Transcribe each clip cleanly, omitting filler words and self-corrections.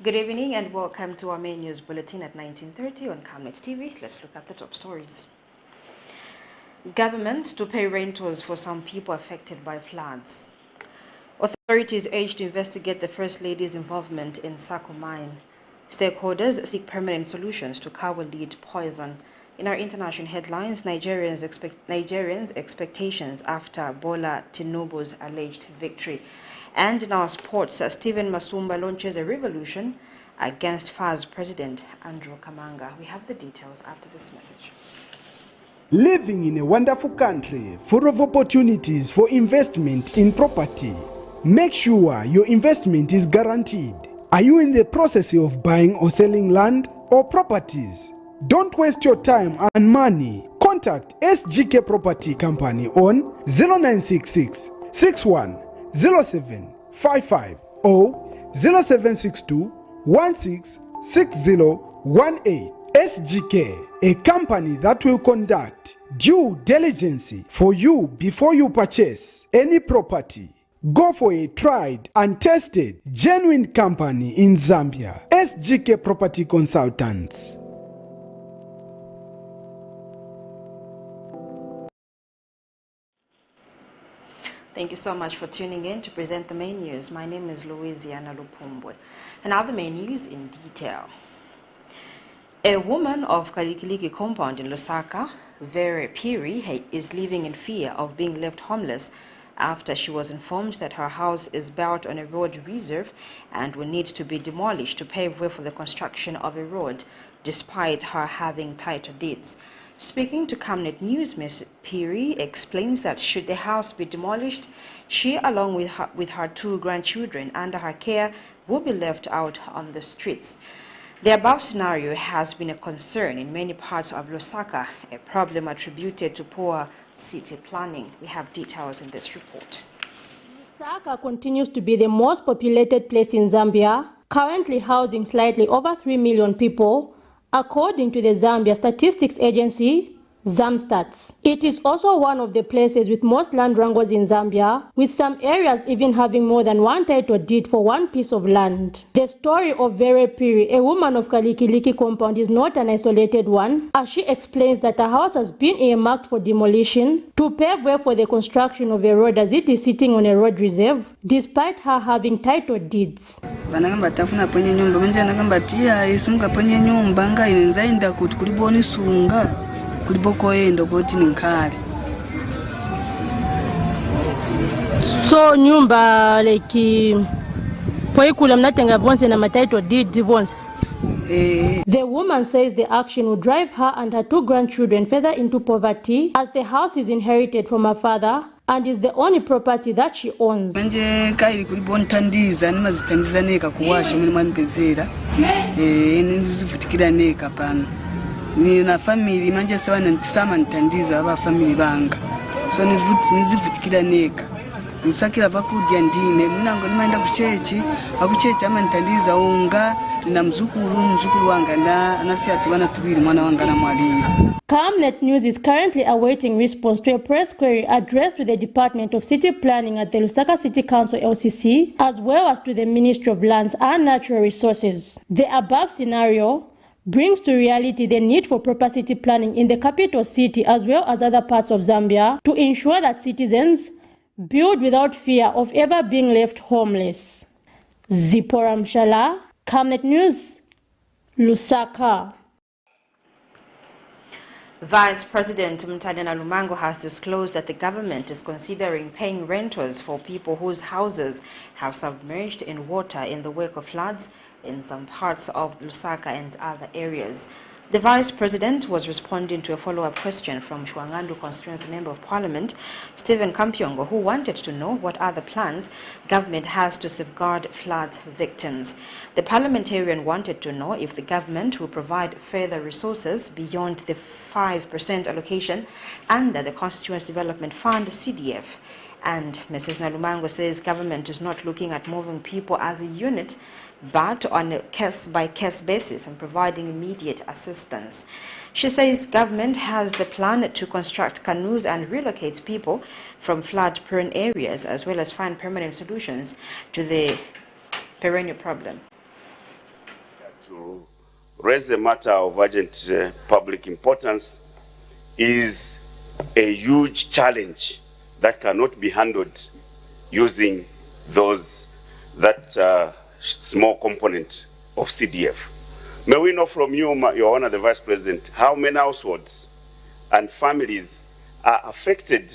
Good evening and welcome to our main news bulletin at 19:30 on Camnet TV. Let's look at the top stories. Government to pay rentals for some people affected by floods. Authorities urge to investigate the First Lady's involvement in SACKO mine. Stakeholders seek permanent solutions to KABWE lead poison. In our international headlines, Nigerians expectations after BOLA TINUBU'S alleged victory. And in our sports, Stephen MASUMBA launches a revolution against FA's president, KAMANGA. We have the details after this message. Living in a wonderful country full of opportunities for investment in property. Make sure your investment is guaranteed. Are you in the process of buying or selling land or properties? Don't waste your time and money. Contact SGK Property Company on 0966 61 0755 or 0762 166018. SGK, a company that will conduct due diligence for you before you purchase any property. Go for a tried and tested genuine company in Zambia. SGK Property Consultants. Thank you so much for tuning in to present the main news. My name is Louisiana Lupumbwe. And now the main news in detail. A woman of Kalikiliki compound in Lusaka, Vera Piri, is living in fear of being left homeless after she was informed that her house is built on a road reserve and will need to be demolished to pave way for the construction of a road, despite her having title deeds. Speaking to Camnet News, Ms. Piri explains that should the house be demolished, she, along with her two grandchildren under her care, will be left out on the streets. The above scenario has been a concern in many parts of Lusaka, a problem attributed to poor city planning. We have details in this report. Lusaka continues to be the most populated place in Zambia, currently housing slightly over 3 million people, according to the Zambia Statistics Agency, ZAMSTATS. It is also one of the places with most land wrangles in Zambia, with some areas even having more than one title deed for one piece of land. The story of Vera Piri, a woman of Kalikiliki compound, is not an isolated one, as she explains that her house has been earmarked for demolition to pave way for the construction of a road as it is sitting on a road reserve, despite her having title deeds. So nyumba like poikula mnatenga bonse na matitle deeds bonse. The woman says the action will drive her and her two grandchildren further into poverty, as the house is inherited from her father and is the only property that she owns. Manje kairi kuri bontandiza nimazitandiza neka kuwasha mimi mwanipezera nizivutikira neka pana ni na family manje sawa ntisama ntandiza aba family banga so nizivutikira neka msakira bakudya ndine munango nimaenda kuchechi akuchechi ama ntandiza unga na mzukuru wanga na nasiatu bana tubiri mwana wanga na mwalira. Camnet News is currently awaiting response to a press query addressed to the Department of City Planning at the Lusaka City Council LCC, as well as to the Ministry of Lands and Natural Resources. The above scenario brings to reality the need for proper city planning in the capital city as well as other parts of Zambia to ensure that citizens build without fear of ever being left homeless. Zipora Mshala, Camnet News, Lusaka. Vice President Mtadena Lumango has disclosed that the government is considering paying rentals for people whose houses have submerged in water in the wake of floods in some parts of Lusaka and other areas. The Vice President was responding to a follow-up question from Shwangandu Constituency Member of Parliament, Stephen Kampyongo, who wanted to know what other plans government has to safeguard flood victims. The parliamentarian wanted to know if the government will provide further resources beyond the 5% allocation under the Constituency Development Fund, CDF. And Mrs. Nalumango says government is not looking at moving people as a unit, but on a case-by-case basis and providing immediate assistance. She says government has the plan to construct canoes and relocate people from flood-prone areas, as well as find permanent solutions to the perennial problem. to raise the matter of urgent public importance is a huge challenge that cannot be handled using that small component of CDF. May we know from you, Your Honor, the Vice President, how many households and families are affected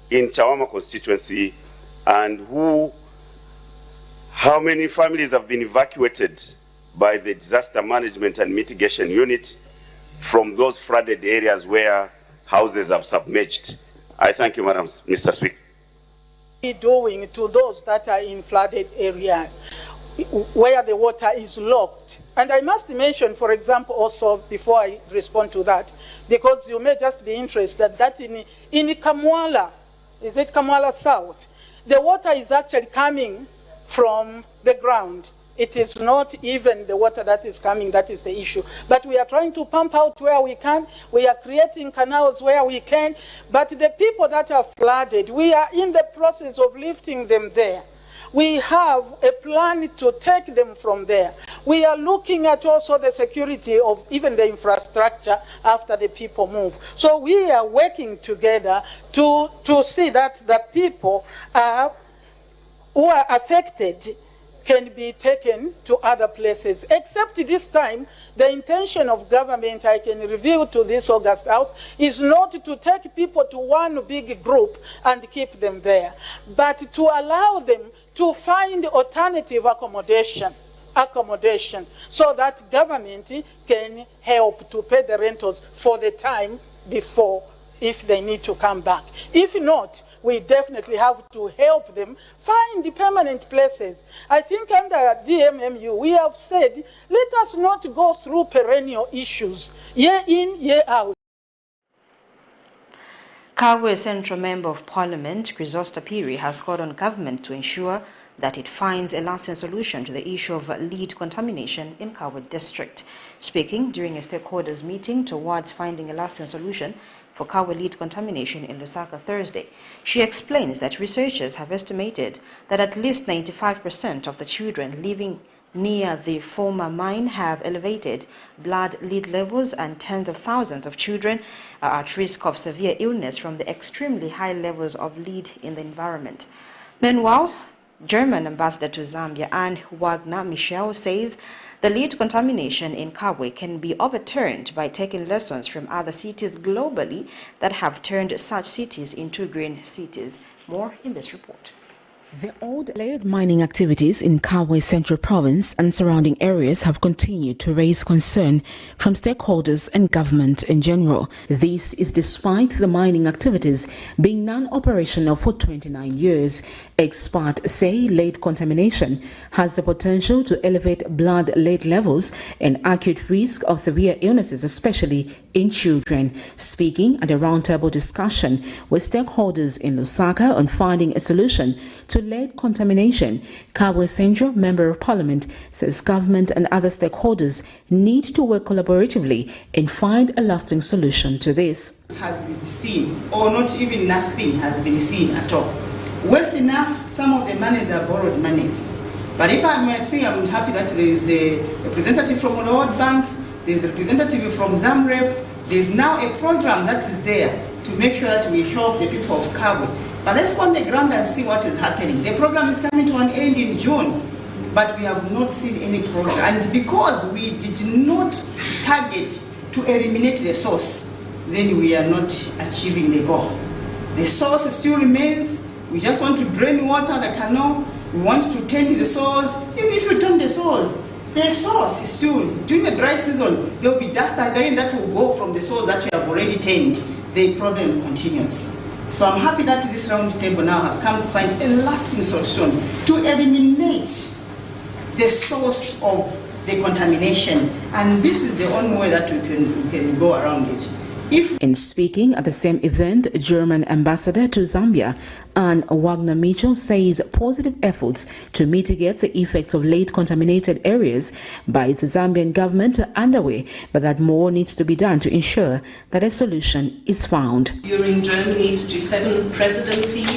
in Chawama constituency, and how many families have been evacuated by the Disaster Management and Mitigation Unit from those flooded areas where houses have submerged? I thank you, Madam, Mr. Speaker. Doing to those that are in flooded area where the water is locked. And I must mention, for example, also before I respond to that, because you may just be interested that in Kamwala, is it Kamwala South, the water is actually coming from the ground. It is not even the water that is coming that is the issue. But we are trying to pump out where we can. We are creating canals where we can. But the people that are flooded, we are in the process of lifting them there. We have a plan to take them from there. We are looking at also the security of even the infrastructure after the people move. So we are working together to see that the people who are affected can be taken to other places. Except this time, the intention of government, I can reveal to this August House, is not to take people to one big group and keep them there, but to allow them to find alternative accommodation so that government can help to pay the rentals for the time before if they need to come back. If not, we definitely have to help them find permanent places. I think under DMMU, we have said, let us not go through perennial issues, year in, year out. KABWE Central Member of Parliament, Chrysosta Piri, has called on government to ensure that it finds a lasting solution to the issue of lead contamination in KABWE district. Speaking during a stakeholders meeting towards finding a lasting solution for KABWE lead contamination in Lusaka Thursday, she explains that researchers have estimated that at least 95% of the children living near the former mine have elevated blood lead levels, and tens of thousands of children are at risk of severe illness from the extremely high levels of lead in the environment. Meanwhile, German ambassador to Zambia, Anne Wagner Michel, says the lead contamination in KABWE can be overturned by taking lessons from other cities globally that have turned such cities into green cities. More in this report. The old lead mining activities in KABWE Central Province and surrounding areas have continued to raise concern from stakeholders and government in general. This is despite the mining activities being non-operational for 29 years. Experts say lead contamination has the potential to elevate blood lead levels and acute risk of severe illnesses, especially in children. Speaking at a roundtable discussion with stakeholders in Lusaka on finding a solution to lead contamination, KABWE Central Member of Parliament says government and other stakeholders need to work collaboratively and find a lasting solution to this. Have been seen, or not even nothing has been seen at all. Worse enough, some of the monies are borrowed monies. But if I might say, I'm happy that there is a representative from the World Bank, there is a representative from ZAMREP, there is now a program that is there to make sure that we help the people of KABWE. But let's go on the ground and see what is happening. The program is coming to an end in June, but we have not seen any progress. And because we did not target to eliminate the source, then we are not achieving the goal. The source still remains. We just want to drain water, the canal. We want to tend the source. Even if you tend the source is still, during the dry season, there will be dust again that will go from the source that we have already tended. The problem continues. So I'm happy that this round table now have come to find a lasting solution to eliminate the source of the contamination. And this is the only way that we can go around it. In speaking at the same event, German ambassador to Zambia, Anne Wagner Mitchell, says positive efforts to mitigate the effects of lead-contaminated areas by the Zambian government are underway, but that more needs to be done to ensure that a solution is found. During Germany's G7 presidency,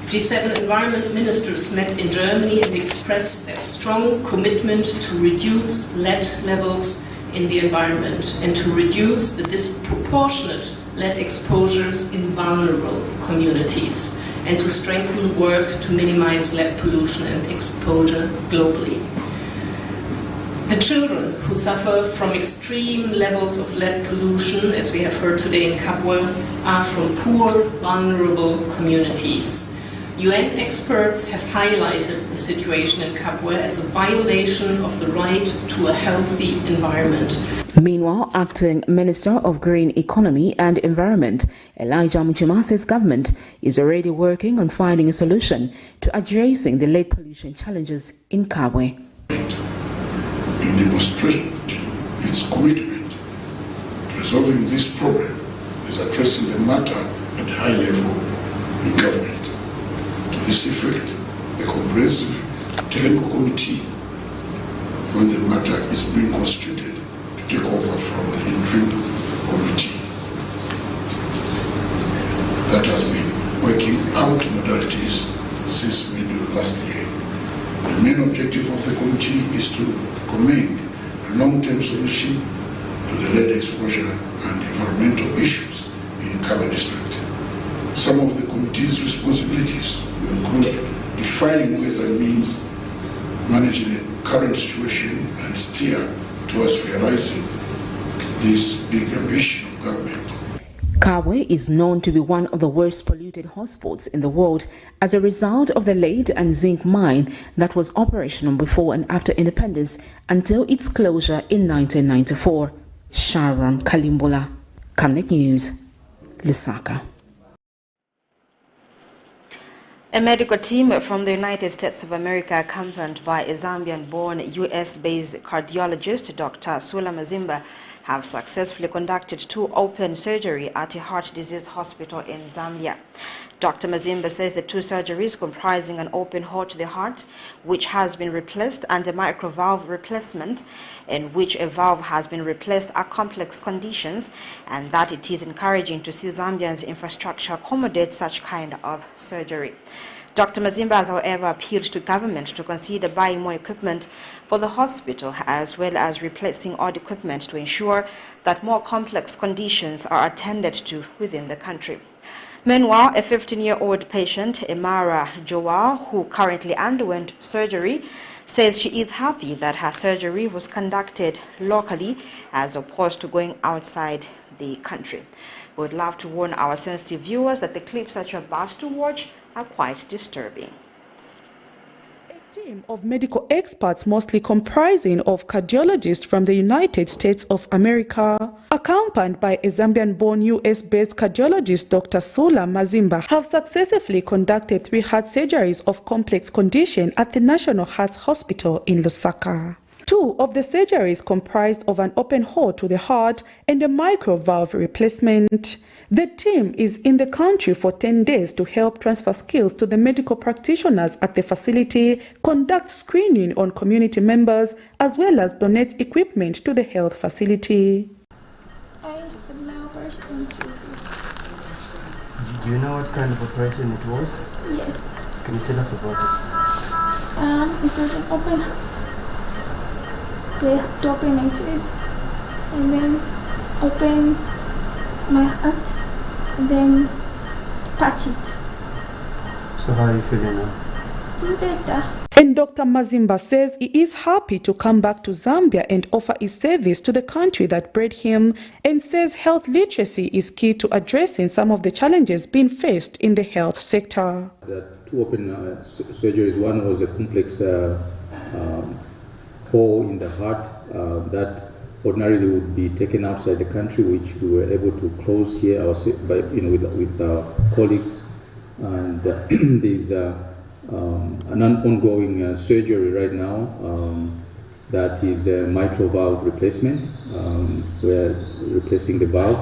G7 environment ministers met in Germany and expressed their strong commitment to reduce lead levels in the environment and to reduce the disproportionate lead exposures in vulnerable communities and to strengthen the work to minimize lead pollution and exposure globally. The children who suffer from extreme levels of lead pollution, as we have heard today in KABWE, are from poor, vulnerable communities. UN experts have highlighted the situation in KABWE as a violation of the right to a healthy environment. Meanwhile, Acting Minister of Green Economy and Environment, Elijah Muchima, says government is already working on finding a solution to addressing the lead pollution challenges in KABWE. In demonstrating its commitment to resolving this problem is addressing the matter at high level in government. To this effect, a comprehensive technical committee on the matter is being constituted to take over from the interim committee that has been working out modalities since middle last year. The main objective of the committee is to recommend a long-term solution to the lead exposure and environmental issues in KABWE district. Some of the committee's responsibilities will include defining ways and means, managing the current situation, and steer towards realizing this big ambition of government. KABWE is known to be one of the worst polluted hotspots in the world as a result of the lead and zinc mine that was operational before and after independence until its closure in 1994. Sharon Kalimbola, Camnet News, Lusaka. A medical team from the United States of America, accompanied by a Zambian-born US-based cardiologist, Dr. Sula Mazimba, have successfully conducted 2 open surgery at a heart disease hospital in Zambia. Dr. Mazimba says the 2 surgeries, comprising an open hole to the heart, which has been replaced, and a microvalve replacement, in which a valve has been replaced, are complex conditions, and that it is encouraging to see Zambia's infrastructure accommodate such kind of surgery. Dr. Mazimba has, however, appealed to government to consider buying more equipment for the hospital, as well as replacing old equipment to ensure that more complex conditions are attended to within the country. Meanwhile, a 15-year-old patient, Emara Joao, who currently underwent surgery, says she is happy that her surgery was conducted locally as opposed to going outside the country. We would love to warn our sensitive viewers that the clips that you're about to watch are quite disturbing. A team of medical experts, mostly comprising of cardiologists from the United States of America, accompanied by a Zambian-born US-based cardiologist, Dr. Sula Mazimba, have successfully conducted 3 heart surgeries of complex condition at the National Heart Hospital in Lusaka. 2 of the surgeries comprised of an open hole to the heart and a microvalve replacement. The team is in the country for 10 days to help transfer skills to the medical practitioners at the facility, conduct screening on community members, as well as donate equipment to the health facility. I had my operation on Tuesday. Do you know what kind of operation it was? Yes. Can you tell us about it? It was an open heart. They have to open my chest and then open my heart and then patch it. So how are you feeling now? Better. And Dr. Mazimba says he is happy to come back to Zambia and offer his service to the country that bred him, and says health literacy is key to addressing some of the challenges being faced in the health sector. There are 2 open surgeries. One was a complex hole in the heart that ordinarily would be taken outside the country, which we were able to close here with our colleagues. And there's an ongoing surgery right now that is a mitral valve replacement. We're replacing the valve.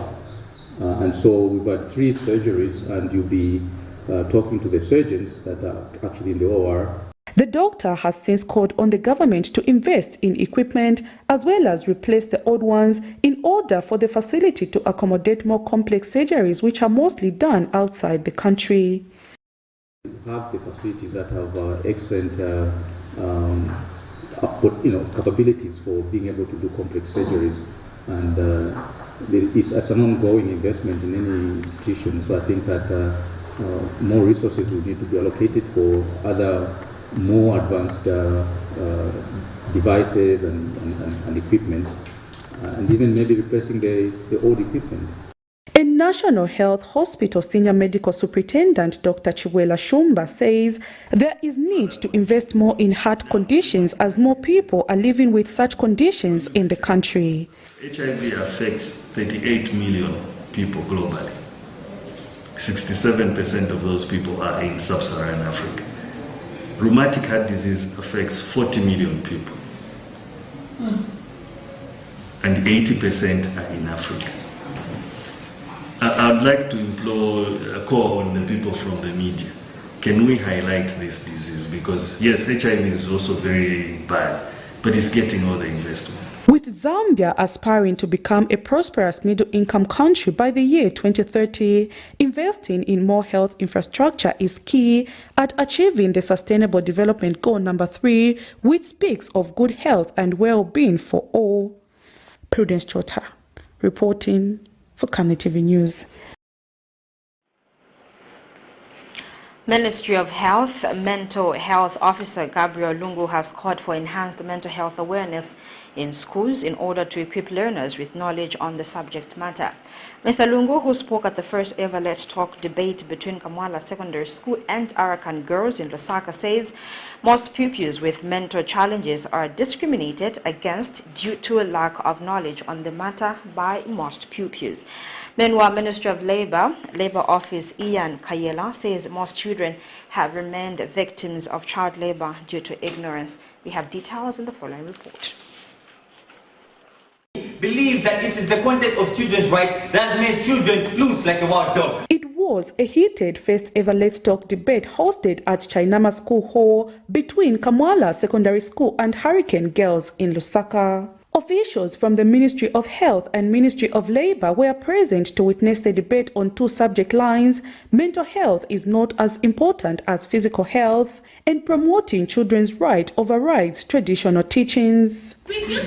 And so we've had 3 surgeries, and you'll be talking to the surgeons that are actually in the OR. The doctor has since called on the government to invest in equipment as well as replace the old ones in order for the facility to accommodate more complex surgeries, which are mostly done outside the country. Have the facilities that have excellent capabilities for being able to do complex surgeries, and it's an ongoing investment in any institution. So I think that more resources will need to be allocated for other more advanced devices and equipment, and even maybe replacing the old equipment. In National Health Hospital Senior Medical Superintendent Dr. Chiwela Shumba says there is need to invest more in heart conditions as more people are living with such conditions in the country. HIV affects 38 million people globally. 67% of those people are in sub-Saharan Africa. Rheumatic heart disease affects 40 million people. And 80% are in Africa. I would like to implore a call on the people from the media. Can we highlight this disease? Because yes, HIV is also very bad, but it's getting all the investment. With Zambia aspiring to become a prosperous middle-income country by the year 2030, investing in more health infrastructure is key at achieving the Sustainable Development Goal number 3, which speaks of good health and well-being for all. Prudence Chota, reporting for Camnet TV News. Ministry of Health Mental Health Officer Gabriel Lungu has called for enhanced mental health awareness in schools in order to equip learners with knowledge on the subject matter. Mr. Lungu, who spoke at the first ever Let's Talk debate between Kamwala Secondary School and Arakan girls in Lusaka, says most pupils with mental challenges are discriminated against due to a lack of knowledge on the matter by most pupils. Meanwhile, Ministry of Labor Office Ian Kayela says most children have remained victims of child labor due to ignorance. We have details in the following report. Believe that it is the content of children's rights that has made children loose like a wild dog. It was a heated first ever Let's Talk debate hosted at Chainama School Hall between Kamwala Secondary School and Hurricane Girls in Lusaka. Officials from the Ministry of Health and Ministry of Labor were present to witness the debate on two subject lines: mental health is not as important as physical health, and promoting children's right overrides traditional teachings. Reduces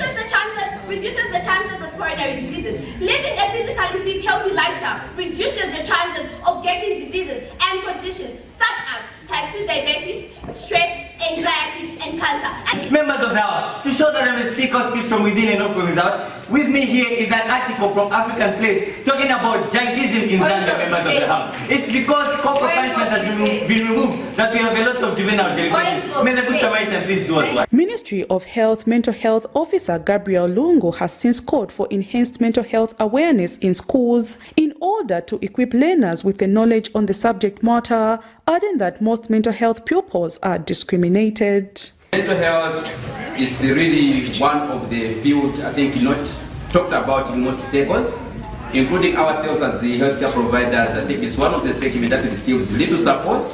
the chances of coronary diseases. Living a physically fit, healthy lifestyle reduces the chances of getting diseases and conditions such as type 2 diabetes, stress, anxiety, and cancer. Members of the House, to show that I'm a speaker who speaks from within and not from without, with me here is an article from African Place talking about junkiesm in Zambia, members of the House. It's because corporal punishment has been removed that we have a lot of juvenile delinquencies. May the Good Samaritan please do us one. Ministry of Health Mental Health Officer Gabriel Lungu has since called for enhanced mental health awareness in schools in order to equip learners with the knowledge on the subject matter, adding that most mental health pupils are discriminated. Mental health is really one of the fields I think not talked about in most sectors, including ourselves as the healthcare providers. I think it's one of the segments that receives little support.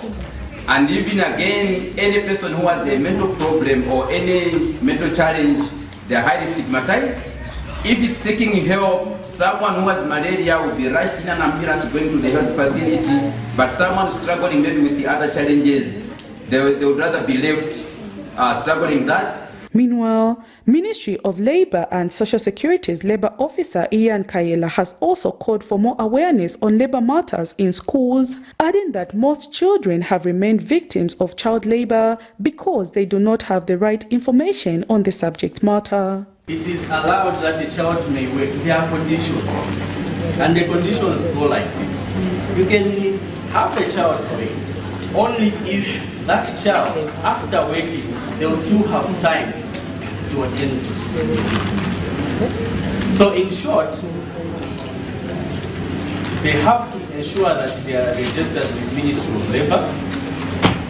And even again, any person who has a mental problem or any mental challenge, they are highly stigmatized. If it's seeking help, someone who has malaria will be rushed in an ambulance going to the health facility, but someone struggling maybe with the other challenges, they would rather be left struggling that. Meanwhile, Ministry of Labor and Social Security's Labor Officer Ian Kayela has also called for more awareness on labor matters in schools, adding that most children have remained victims of child labor because they do not have the right information on the subject matter. It is allowed that a child may work. There are conditions, and the conditions go like this. You can have a child work only if that child, after working, they will still have time to attend to school. So in short, they have to ensure that they are registered with the Ministry of Labor.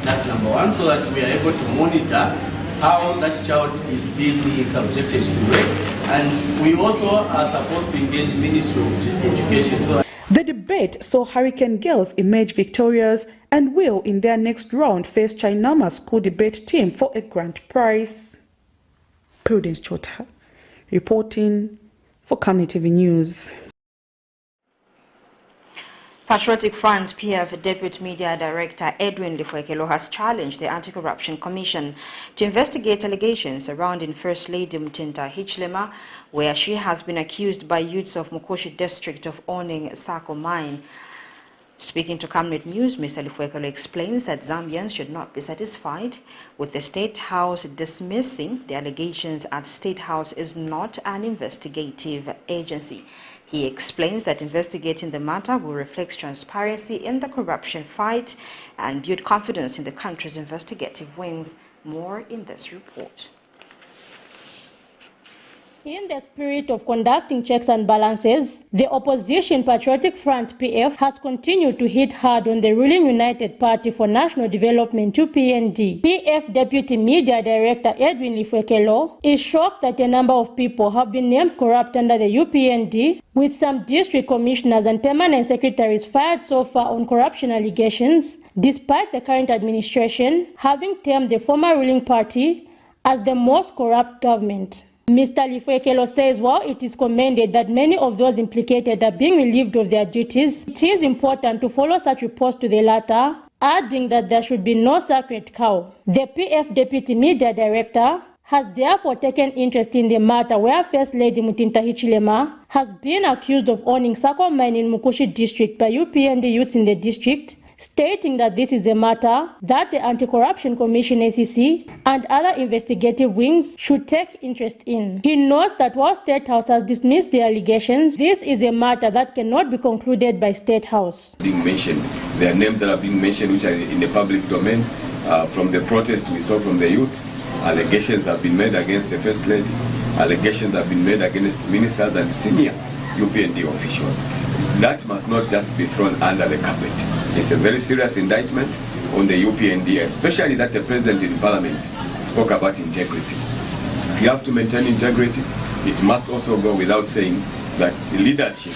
That's number one, so that we are able to monitor how that child is being subjected to work. And we also are supposed to engage the Ministry of Education. The debate saw Hurricane Girls emerge victorious and will, in their next round, face Chainama School Debate Team for a grand prize. Prudence Chota, reporting for Camnet TV News. Patriotic Front PF Deputy Media Director Edwin Lifwekelo has challenged the Anti-Corruption Commission to investigate allegations surrounding First Lady Mtinta Hichilema, where she has been accused by youths of Mukoshi district of owning SACKO mine. Speaking to Camnet News, Mr. Lifwekelo explains that Zambians should not be satisfied with the State House dismissing the allegations, as State House is not an investigative agency. He explains that investigating the matter will reflect transparency in the corruption fight and build confidence in the country's investigative wings. More in this report. In the spirit of conducting checks and balances, the opposition Patriotic Front PF has continued to hit hard on the ruling United Party for National Development UPND. PF Deputy Media Director Edwin Lifwekelo is shocked that a number of people have been named corrupt under the UPND, with some district commissioners and permanent secretaries fired so far on corruption allegations, despite the current administration having termed the former ruling party as the most corrupt government. Mr. Lifwekelo says while it is commended that many of those implicated are being relieved of their duties, it is important to follow such reports to the latter, adding that there should be no sacred cow. The PF Deputy Media Director has therefore taken interest in the matter where First Lady Mtinta Hichilema has been accused of owning SACKO mine in Mukoshi district by UPND youths in the district, stating that this is a matter that the Anti-Corruption Commission ACC and other investigative wings should take interest in. He notes that while State House has dismissed the allegations, this is a matter that cannot be concluded by State House. Being mentioned, there are names that are being mentioned which are in the public domain. From the protest we saw from the youth, allegations have been made against the First Lady, allegations have been made against ministers and senior UPND officials. That must not just be thrown under the carpet. It's a very serious indictment on the UPND, especially that the President in Parliament spoke about integrity. If you have to maintain integrity, it must also go without saying that the leadership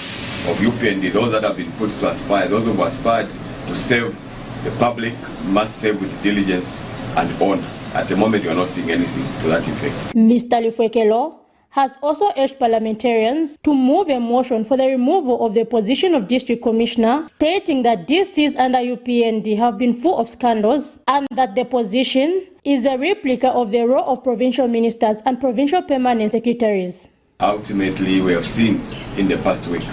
of UPND, those that have been put to aspire, those who have aspired to serve the public, must serve with diligence and honor. At the moment, you are not seeing anything to that effect. Mr. Lifwekelo has also urged parliamentarians to move a motion for the removal of the position of district commissioner, stating that DCs under UPND have been full of scandals and that the position is a replica of the role of provincial ministers and provincial permanent secretaries. Ultimately, we have seen in the past week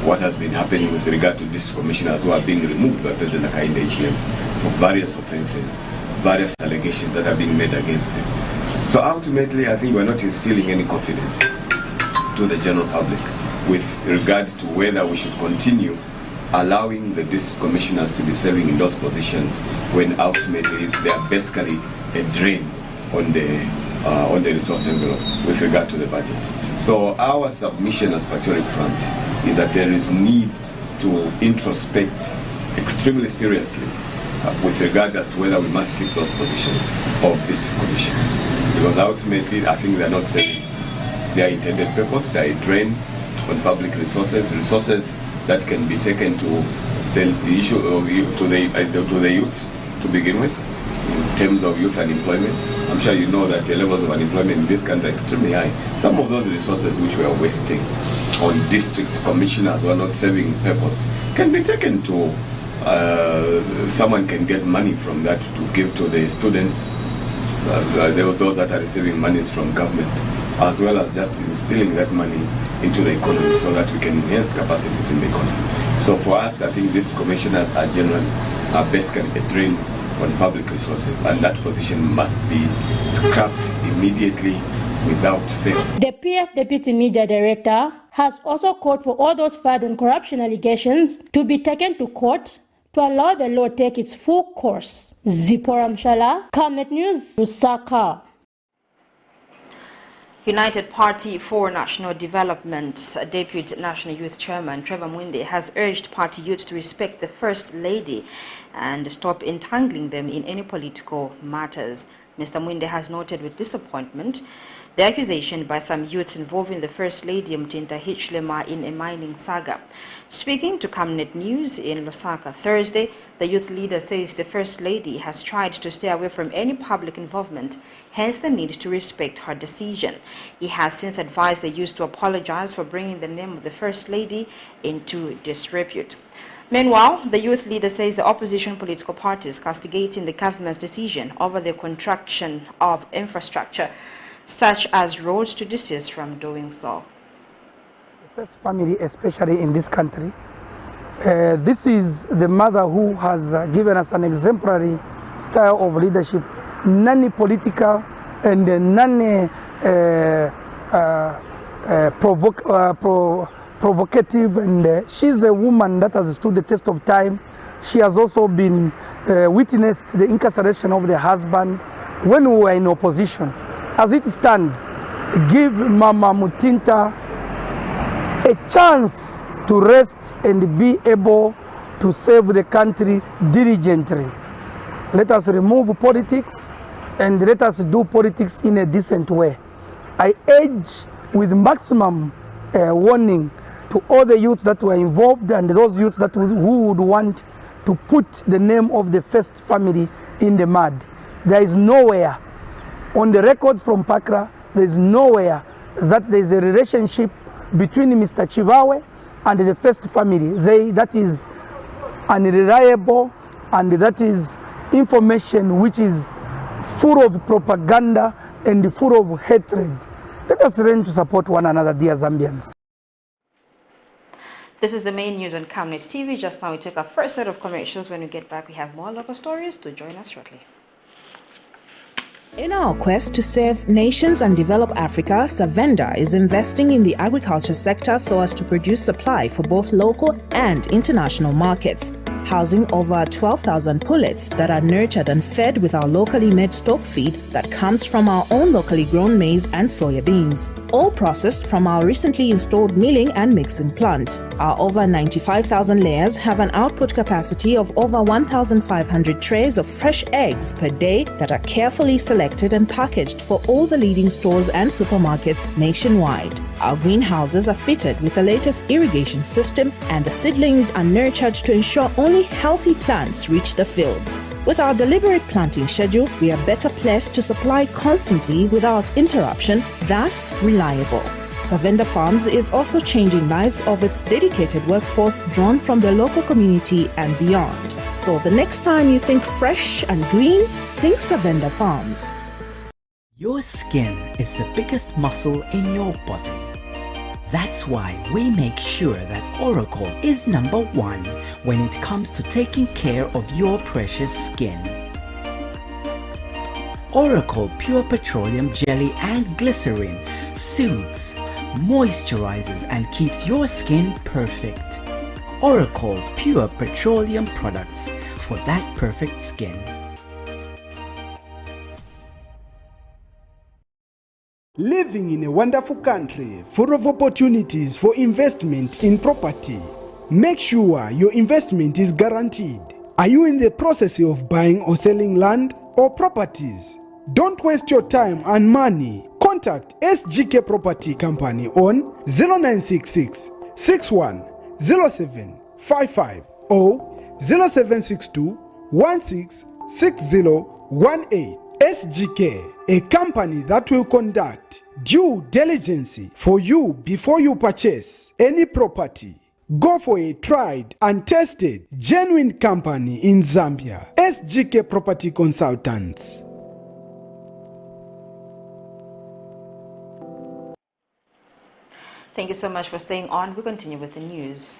what has been happening with regard to district commissioners who are being removed by President Hakainde Hichilema for various offences, various allegations that are being made against them. So ultimately, I think we're not instilling any confidence to the general public with regard to whether we should continue allowing the district commissioners to be serving in those positions when ultimately they are basically a drain on the resource envelope with regard to the budget. So our submission as Patriotic Front is that there is need to introspect extremely seriously with regard as to whether we must keep those positions of district commissioners. Because ultimately, I think they're not serving their intended purpose. They are a drain on public resources, resources that can be taken to the issue of to the youths to begin with, in terms of youth unemployment. I'm sure you know that the levels of unemployment in this country are extremely high. Some of those resources which we are wasting on district commissioners who are not serving purpose can be taken to someone can get money from that to give to the students, those that are receiving monies from government, as well as just instilling that money into the economy so that we can enhance capacities in the economy. So for us, I think these commissioners are basically a drain on public resources, and that position must be scrapped immediately without fail. The PF Deputy Media Director has also called for all those fired on corruption allegations to be taken to court to allow the law take its full course. Zipporah Mshala, Camnet News, Lusaka. United Party for National Development's Deputy National Youth Chairman Trevor Mwinde has urged party youths to respect the First Lady and stop entangling them in any political matters. Mr. Mwinde has noted with disappointment the accusation by some youths involving the First Lady Mtinta Hichilema in a mining saga. Speaking to Camnet News in Lusaka Thursday, the youth leader says the First Lady has tried to stay away from any public involvement, hence the need to respect her decision. He has since advised the youth to apologize for bringing the name of the First Lady into disrepute. Meanwhile, the youth leader says the opposition political parties castigating the government's decision over the contraction of infrastructure, such as roads, to desist from doing so. The first family, especially in this country, this is the mother who has given us an exemplary style of leadership, non-political and provocative, and she's a woman that has stood the test of time. She has also been witnessed the incarceration of the husband when we were in opposition. As it stands, give Mama Mutinta a chance to rest and be able to serve the country diligently. Let us remove politics and let us do politics in a decent way. I urge with maximum warning to all the youths that were involved and those youths that who would want to put the name of the first family in the mud. There is nowhere on the record from Pakra, there is nowhere that there is a relationship between Mr. Chibawe and the first family. That is unreliable, and that is information which is full of propaganda and full of hatred. Let us learn to support one another, dear Zambians. This is the main news on Camnet TV. Just now we take our first set of commercials. When we get back, we have more local stories. To join us shortly. In our quest to serve nations and develop Africa, Savenda is investing in the agriculture sector so as to produce supply for both local and international markets, housing over 12,000 pullets that are nurtured and fed with our locally made stock feed that comes from our own locally grown maize and soya beans, all processed from our recently installed milling and mixing plant. Our over 95,000 layers have an output capacity of over 1,500 trays of fresh eggs per day that are carefully selected and packaged for all the leading stores and supermarkets nationwide. Our greenhouses are fitted with the latest irrigation system, and the seedlings are nurtured to ensure only healthy plants reach the fields. With our deliberate planting schedule, we are better placed to supply constantly without interruption, thus reliable. Savenda Farms is also changing lives of its dedicated workforce drawn from the local community and beyond. So the next time you think fresh and green, think Savenda Farms. Your skin is the biggest muscle in your body. That's why we make sure that Oracle is #1 when it comes to taking care of your precious skin. Oracle Pure Petroleum Jelly and Glycerin soothes, moisturizes and keeps your skin perfect. Oracle Pure Petroleum products for that perfect skin. Living in a wonderful country full of opportunities for investment in property. Make sure your investment is guaranteed. Are you in the process of buying or selling land or properties? Don't waste your time and money. Contact SGK Property Company on 0966 610755 or 0762 166018. SGK, a company that will conduct due diligence for you before you purchase any property. Go for a tried and tested, genuine company in Zambia. SGK Property Consultants. Thank you so much for staying on. We continue with the news.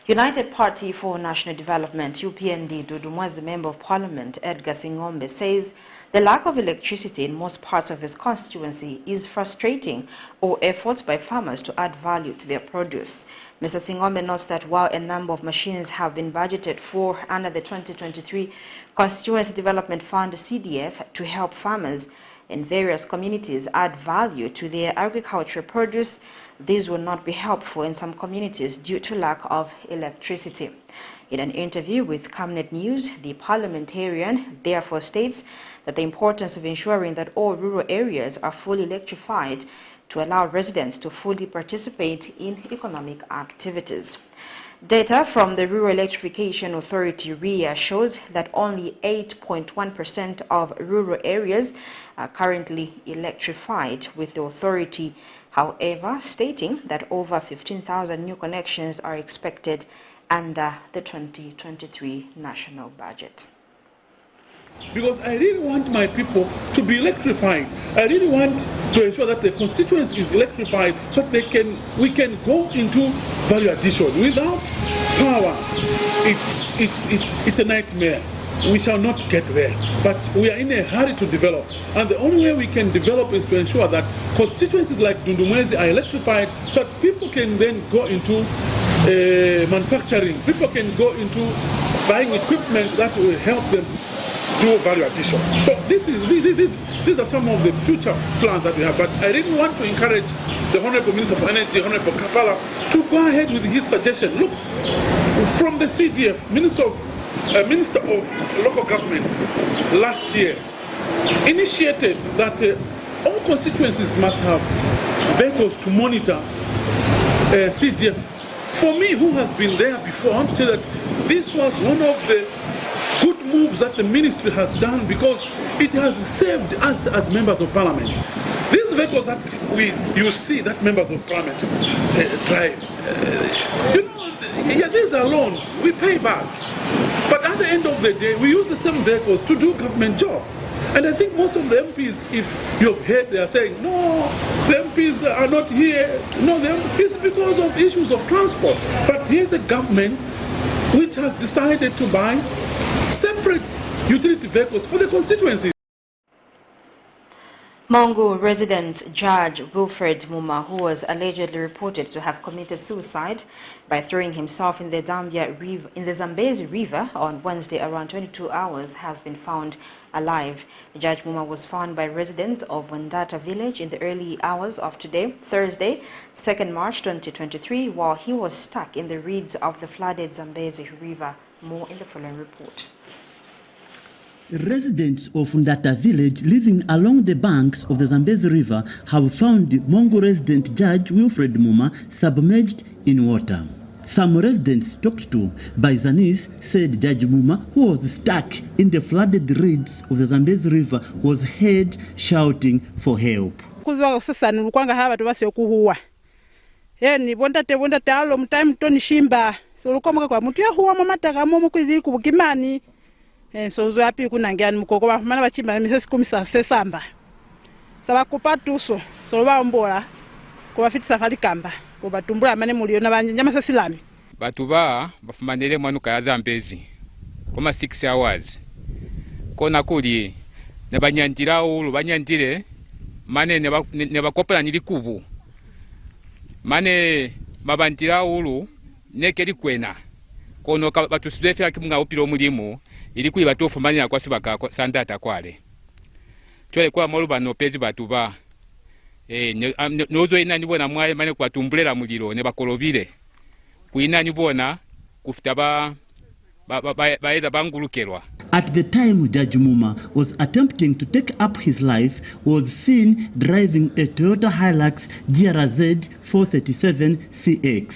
United Party for National Development, UPND, Dodumwa's Member of Parliament, Edgar Singombe, says the lack of electricity in most parts of his constituency is frustrating all efforts by farmers to add value to their produce. Mr. Singombe notes that while a number of machines have been budgeted for under the 2023 Constituency Development Fund CDF to help farmers in various communities add value to their agricultural produce, these will not be helpful in some communities due to lack of electricity. In an interview with Camnet News, the parliamentarian therefore states that the importance of ensuring that all rural areas are fully electrified to allow residents to fully participate in economic activities. Data from the Rural Electrification Authority REA shows that only 8.1% of rural areas are currently electrified, with the authority, however, stating that over 15,000 new connections are expected under the 2023 national budget. Because I really want my people to be electrified. I really want to ensure that the constituency is electrified so that we can go into value addition. Without power, it's a nightmare. We shall not get there. But we are in a hurry to develop. And the only way we can develop is to ensure that constituencies like NIGERIANS are electrified so that people can then go into manufacturing. People can go into buying equipment that will help them do value addition. So these are some of the future plans that we have. But I really want to encourage the Honorable Minister for Energy, Honorable Kapala, to go ahead with his suggestion. Look, from the CDF, Minister of Local Government, last year, initiated that all constituencies must have vehicles to monitor CDF. For me, who has been there before, I want to tell you that this was one of the good moves that the ministry has done because it has saved us as members of parliament. These vehicles that you see that members of parliament drive, these are loans, we pay back. But at the end of the day, we use the same vehicles to do government job. And I think most of the MPs, if you've heard, they are saying, no, the MPs are not here. No, it's because of issues of transport. But here's a government which has decided to buy separate utility vehicles for the constituencies. Mongo resident Judge Wilfred Muma, who was allegedly reported to have committed suicide by throwing himself in the Zambezi River on Wednesday around 22 hours, has been found alive. Judge Muma was found by residents of Wandata village in the early hours of today, Thursday, 2nd March 2023, while he was stuck in the reeds of the flooded Zambezi River. More in the following report. Residents of Ndata village living along the banks of the Zambezi River have found Mongo resident Judge Wilfred Muma submerged in water. Some residents talked to by Zanis said Judge Muma, who was stuck in the flooded reeds of the Zambezi River, was heard shouting for help. So happy kunangiani mukoko bafumana bachimba misesi kumisa sesamba sabakupa tuso so baombola ko bafiti safari kamba ko batumbula mane mulio na banyama sesilami batu bafumanile mwanuka ya Zambezi koma 6 hours kona kuli ne banyandira ulu banyandire mane ne bakopela nilikubu mane mabandira ulu nekeli kwena kono batu sidefa kimunga upiro mulimo ilikuwa batofu manina kwa sibaka sandata kwale twele kwa moluba no pezi batuba nozo ina nibona mwaye mane kwa tumbulera muliro ne bakolobire kuina nibona kufuta baeda bangulukelwa. At the time Judge Muma was attempting to take up his life, was seen driving a Toyota Hilux GRZ 437 CX.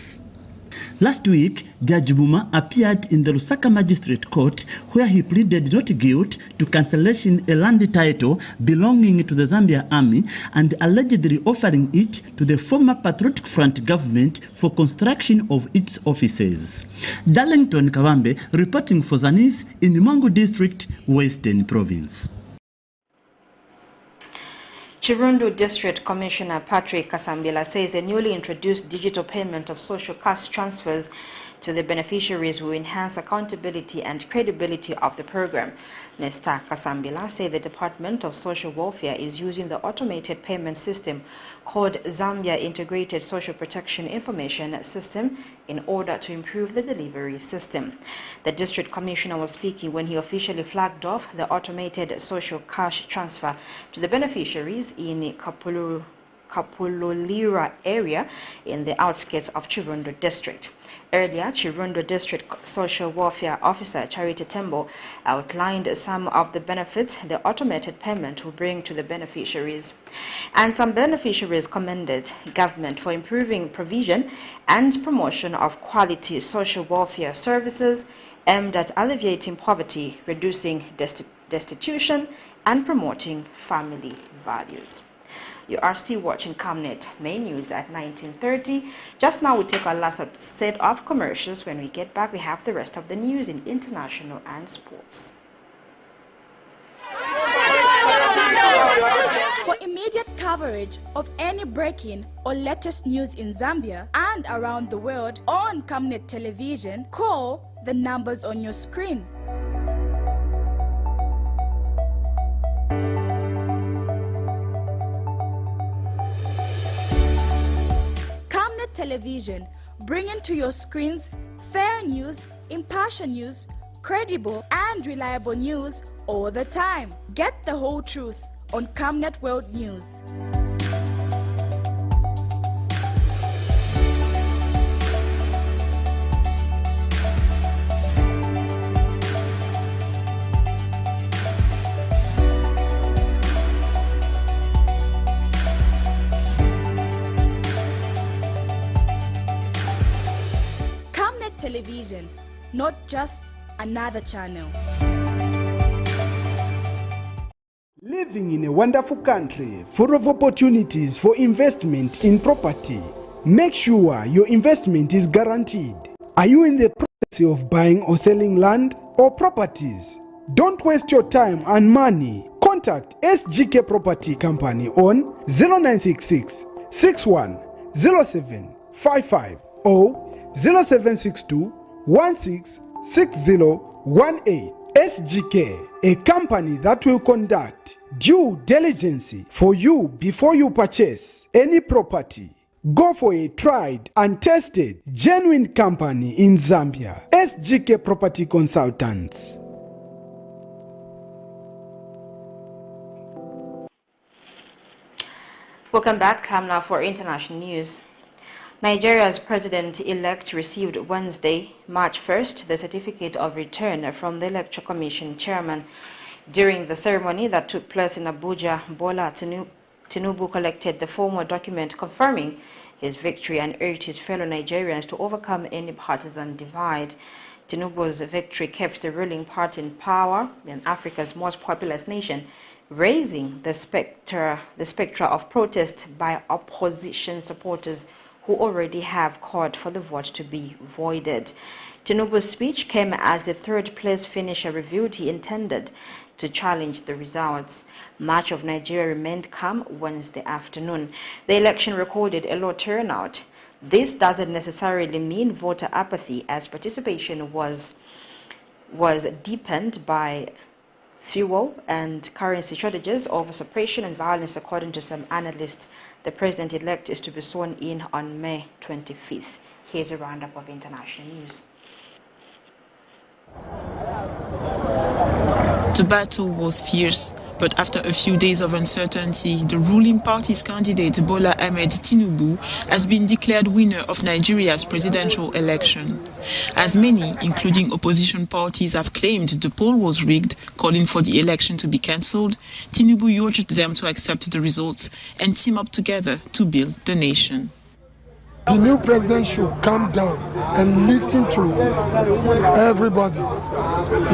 Last week, Judge Muma appeared in the Lusaka Magistrate Court where he pleaded not guilty to cancellation a land title belonging to the Zambia Army and allegedly offering it to the former Patriotic Front government for construction of its offices. Darlington Kawambe reporting for Zanis in Mangu District, Western Province. Chirundu District Commissioner Patrick Kasambila says the newly introduced digital payment of social cash transfers to the beneficiaries will enhance accountability and credibility of the program. Mr. Kasambila said the Department of Social Welfare is using the automated payment system called Zambia Integrated Social Protection Information System in order to improve the delivery system. The District Commissioner was speaking when he officially flagged off the automated social cash transfer to the beneficiaries in Kapululira area in the outskirts of Chirundu District. Earlier, Chirundu District Social Welfare Officer Charity Tembo outlined some of the benefits the automated payment will bring to the beneficiaries. And some beneficiaries commended government for improving provision and promotion of quality social welfare services aimed at alleviating poverty, reducing destitution, and promoting family values. You are still watching Camnet Main News at 19:30. Just now we take our last set of commercials. When we get back, we have the rest of the news in international and sports. For immediate coverage of any breaking or latest news in Zambia and around the world on Camnet Television, call the numbers on your screen. Camnet Television, bringing to your screens fair news, impartial news, credible and reliable news all the time. Get the whole truth on Camnet World News. Camnet Television, not just another channel. Living in a wonderful country full of opportunities for investment in property. Make sure your investment is guaranteed. Are you in the process of buying or selling land or properties? Don't waste your time and money. Contact SGK Property Company on 0966 61 0755 or 0762 166018. SGK, a company that will conduct due diligence for you before you purchase any property. Go for a tried and tested, genuine company in Zambia. SGK Property Consultants. Welcome back. Time now for international news. Nigeria's president-elect received Wednesday, March 1st, the certificate of return from the Electoral Commission chairman. During the ceremony that took place in Abuja, BOLA Tinubu collected the formal document confirming his victory and urged his fellow Nigerians to overcome any partisan divide. Tinubu's victory kept the ruling party in power in Africa's most populous nation, raising the spectra of protest by opposition supporters who already have called for the vote to be voided. Tinubu's speech came as the third-place finisher revealed he intended to challenge the results. Much of Nigeria remained calm Wednesday afternoon. The election recorded a low turnout. This doesn't necessarily mean voter apathy, as participation was deepened by fuel and currency shortages, over-suppression and violence, according to some analysts. The president-elect is to be sworn in on May 25th. Here's a roundup of international news. The battle was fierce, but after a few days of uncertainty, the ruling party's candidate Bola Ahmed Tinubu has been declared winner of Nigeria's presidential election. As many, including opposition parties, have claimed the poll was rigged, calling for the election to be cancelled, Tinubu urged them to accept the results and team up together to build the nation. The new president should calm down and listen to everybody.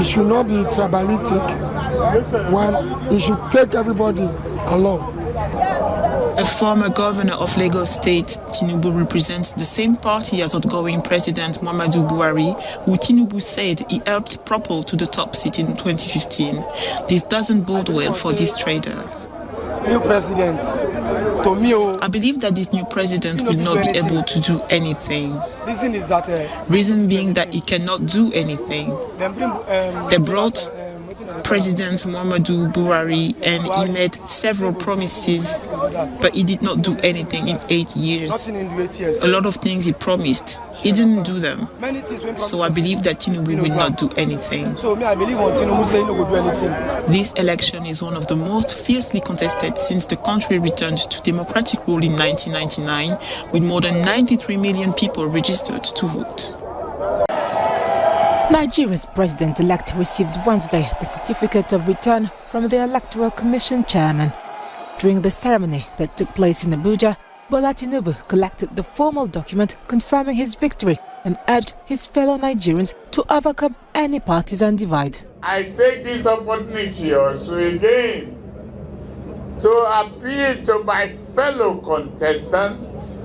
It should not be tribalistic. He should take everybody along. A former governor of Lagos State, Tinubu represents the same party as outgoing President Muhammadu Buhari, who Tinubu said he helped propel to the top seat in 2015. This doesn't bode well for this trader. New president. I believe that this new president will not be able to do anything. Reason being that he cannot do anything. They brought President Muhammadu Buhari and he made several promises, but he did not do anything in 8 years. A lot of things he promised, he didn't do them. So I believe that Tinubu will not do anything. This election is one of the most fiercely contested since the country returned to democratic rule in 1999, with more than 93 million people registered to vote. Nigeria's president-elect received Wednesday the certificate of return from the Electoral Commission chairman. During the ceremony that took place in Abuja, Bola Tinubu collected the formal document confirming his victory and urged his fellow Nigerians to overcome any partisan divide. I take this opportunity also again to appeal to my fellow contestants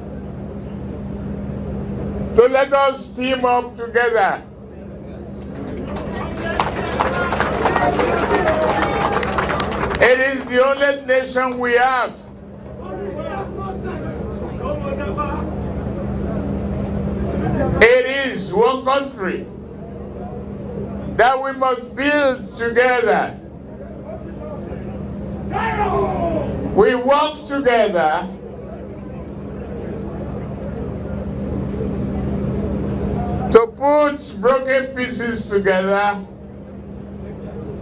to let us team up together. It is the only nation we have. It is one country that we must build together. We work together to put broken pieces together.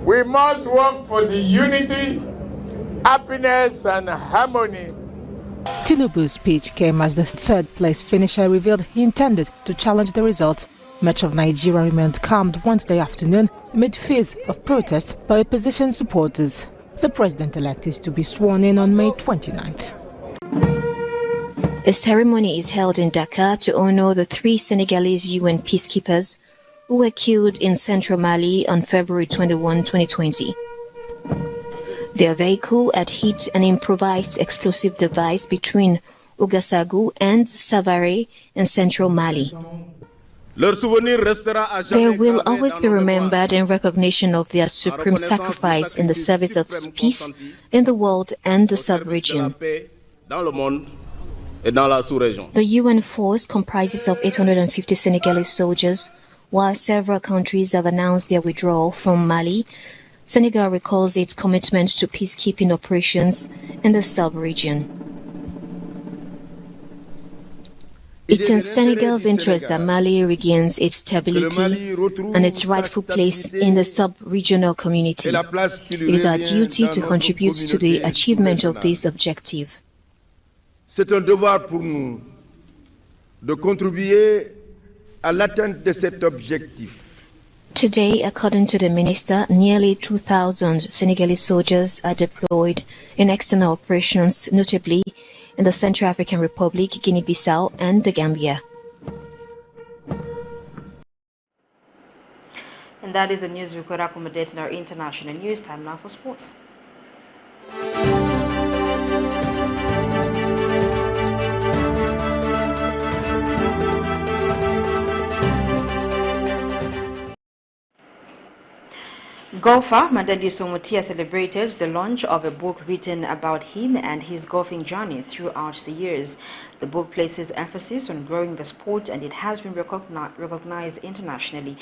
We must work for the unity, happiness, and harmony. TINUBU'S speech came as the third-place finisher revealed he intended to challenge the results. Much of Nigeria remained calmed Wednesday afternoon amid fears of protest by opposition supporters. The president-elect is to be sworn in on May 29th. A ceremony is held in Dakar to honor the 3 Senegalese UN peacekeepers who were killed in central Mali on February 21, 2020. Their vehicle had hit an improvised explosive device between Ouagassogou and Savare in central Mali. They will always be remembered in recognition of their supreme sacrifice in the service of peace in the world and the sub-region. The UN force comprises of 850 Senegalese soldiers, while several countries have announced their withdrawal from Mali. Senegal recalls its commitment to peacekeeping operations in the sub-region. It's in Senegal's interest that Mali regains its stability and its rightful place in the sub-regional community. It is our duty to contribute to the achievement of this objective. C'est un devoir pour nous de contribuer à l'atteinte de cet objectif. Today, according to the minister, nearly 2,000 Senegalese soldiers are deployed in external operations, notably in the Central African Republic, Guinea-Bissau, and the Gambia. And that is the news we could accommodate in our international news. Time now for sports. Golfer Mandaliso Mutia celebrated the launch of a book written about him and his golfing journey throughout the years. The book places emphasis on growing the sport and it has been recognized internationally.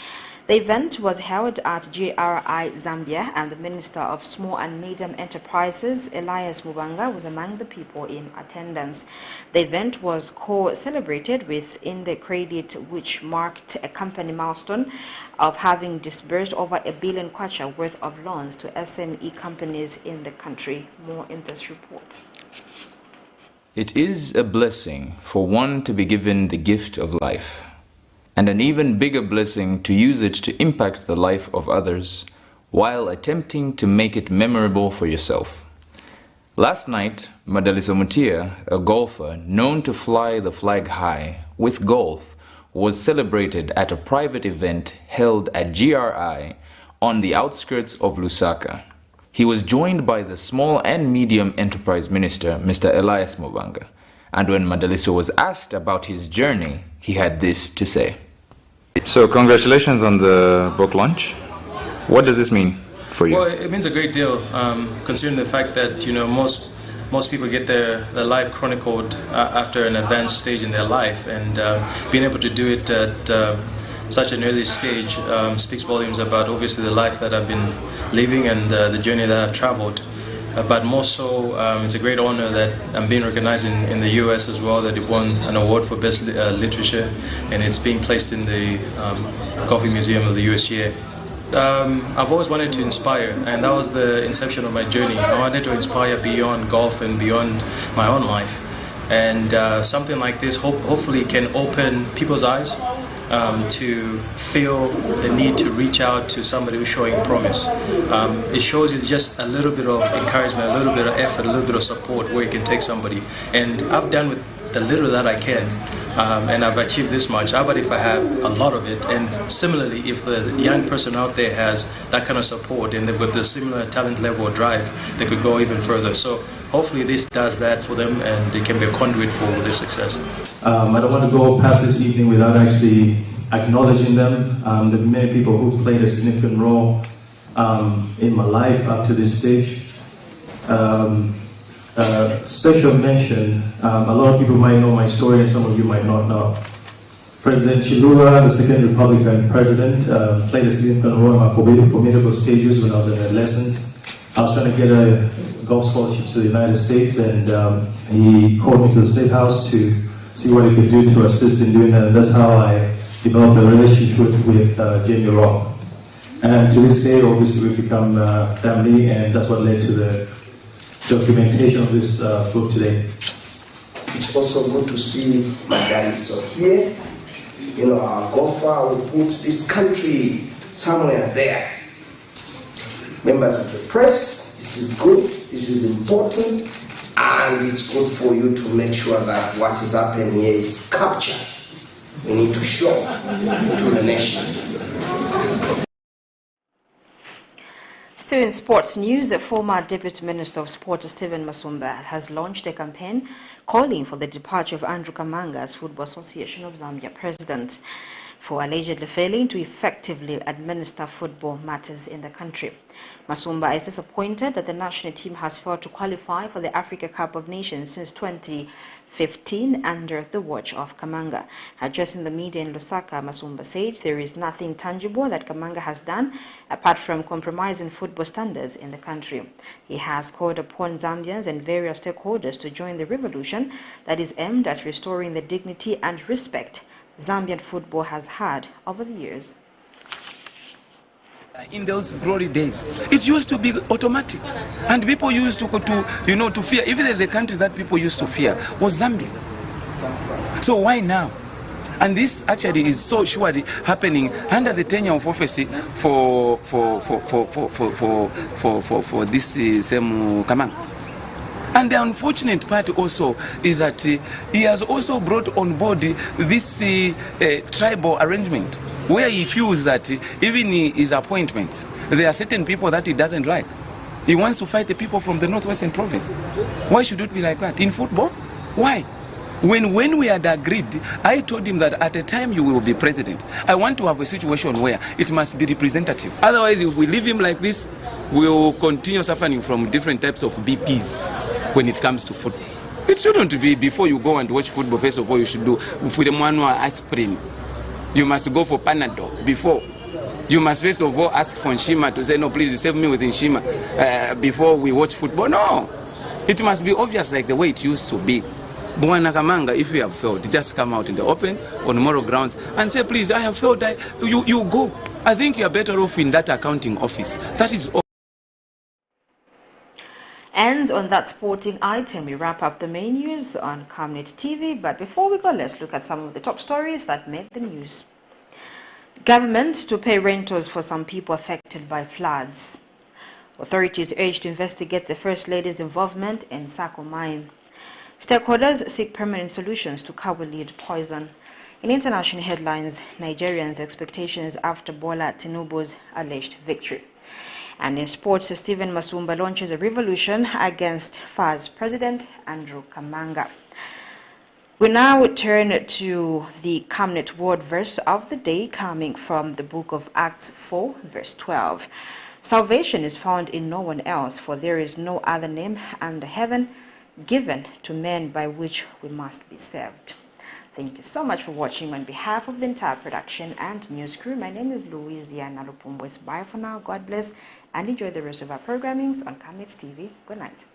The event was held at GRI Zambia and the Minister of Small and Medium Enterprises, Elias Mubanga, was among the people in attendance. The event was co-celebrated with the credit, which marked a company milestone of having disbursed over 1 billion kwacha worth of loans to SME companies in the country. More in this report. It is a blessing for one to be given the gift of life, and an even bigger blessing to use it to impact the life of others while attempting to make it memorable for yourself. Last night, Mandaliso Mutia, a golfer known to fly the flag high with golf, was celebrated at a private event held at GRI on the outskirts of Lusaka. He was joined by the Small and Medium Enterprise Minister, Mr. Elias Mubanga, and when Mandaliso was asked about his journey, he had this to say. So congratulations on the book launch. What does this mean for you? Well, it means a great deal, considering the fact that, you know, most people get their life chronicled after an advanced stage in their life, and being able to do it at such an early stage speaks volumes about obviously the life that I've been living and the journey that I've traveled. But more so, it's a great honor that I'm being recognized in the US as well, that it won an award for best literature, and it's being placed in the Coffee Museum of the USGA. I've always wanted to inspire, and that was the inception of my journey. I wanted to inspire beyond golf and beyond my own life. And something like this hopefully can open people's eyes to feel the need to reach out to somebody who's showing promise. It shows it's just a little bit of encouragement, a little bit of effort, a little bit of support where you can take somebody. And I've done with the little that I can, and I've achieved this much. How about if I have a lot of it? And similarly, if the young person out there has that kind of support and with the similar talent level or drive, they could go even further. So hopefully this does that for them and it can be a conduit for their success. I don't want to go past this evening without actually acknowledging them. There are many people who played a significant role in my life up to this stage. Special mention, a lot of people might know my story and some of you might not know. President Chiluba, the second Republican president, played a significant role in my formidable stages when I was an adolescent. I was trying to get a golf scholarship to the United States, and he called me to the State House to see what he could do to assist in doing that. And that's how I developed a relationship with Jamie Roth. And to this day, obviously, we've become family, and that's what led to the documentation of this book today. It's also good to see my dad is here. You know, our golfer who puts this country somewhere there. Members of the press, this is good, this is important, and it's good for you to make sure that what is happening here is captured. We need to show to the nation. Still in sports news, the former Deputy Minister of Sport, Stephen MASUMBA, has launched a campaign calling for the departure of Andrew Kamanga as Football Association of Zambia president for allegedly failing to effectively administer football matters in the country. MASUMBA is disappointed that the national team has failed to qualify for the Africa Cup of Nations since 2015 under the watch of Kamanga. Addressing the media in Lusaka, MASUMBA said there is nothing tangible that Kamanga has done apart from compromising football standards in the country. He has called upon Zambians and various stakeholders to join the revolution that is aimed at restoring the dignity and respect Zambian football has had over the years. In those glory days, it used to be automatic, and people used to fear. Even there's a country that people used to fear was Zambia. So why now? And this actually is so surely happening under the tenure of office for this same Kamanga. And the unfortunate part also is that he has also brought on board this tribal arrangement, where he feels that even his appointments, there are certain people that he doesn't like. He wants to fight the people from the Northwestern Province. Why should it be like that? In football? Why? When we had agreed, I told him that at a time you will be president, I want to have a situation where it must be representative. Otherwise, if we leave him like this, we will continue suffering from different types of BPs when it comes to football. It shouldn't be before you go and watch football, first of all, you should do for the manual aspirin. You must go for Panadol before. You must first of all ask for Nshima to say, no, please save me with Nshima before we watch football. No, it must be obvious like the way it used to be. Bwana Kamanga, if you have failed, just come out in the open on moral grounds and say, please, I have failed. You go. I think you are better off in that accounting office. That is all. And on that sporting item, we wrap up the main news on Camnet TV. But before we go, let's look at some of the top stories that made the news. Government to pay rentals for some people affected by floods. Authorities urged to investigate the First Lady's involvement in SACKO mine. Stakeholders seek permanent solutions to KABWE lead poison. In international headlines, Nigerians' expectations after BOLA TINUBU'S alleged victory. And in sports, Stephen MASUMBA launches a revolution against FA's President Andrew Kamanga. We now turn to the Camnet word verse of the day, coming from the book of Acts 4, verse 12. Salvation is found in no one else, for there is no other name under heaven given to men by which we must be saved. Thank you so much for watching. On behalf of the entire production and news crew, my name is Louisiana Lupumbwes. Bye for now. God bless and enjoy the rest of our programmings on Camnet TV. Good night.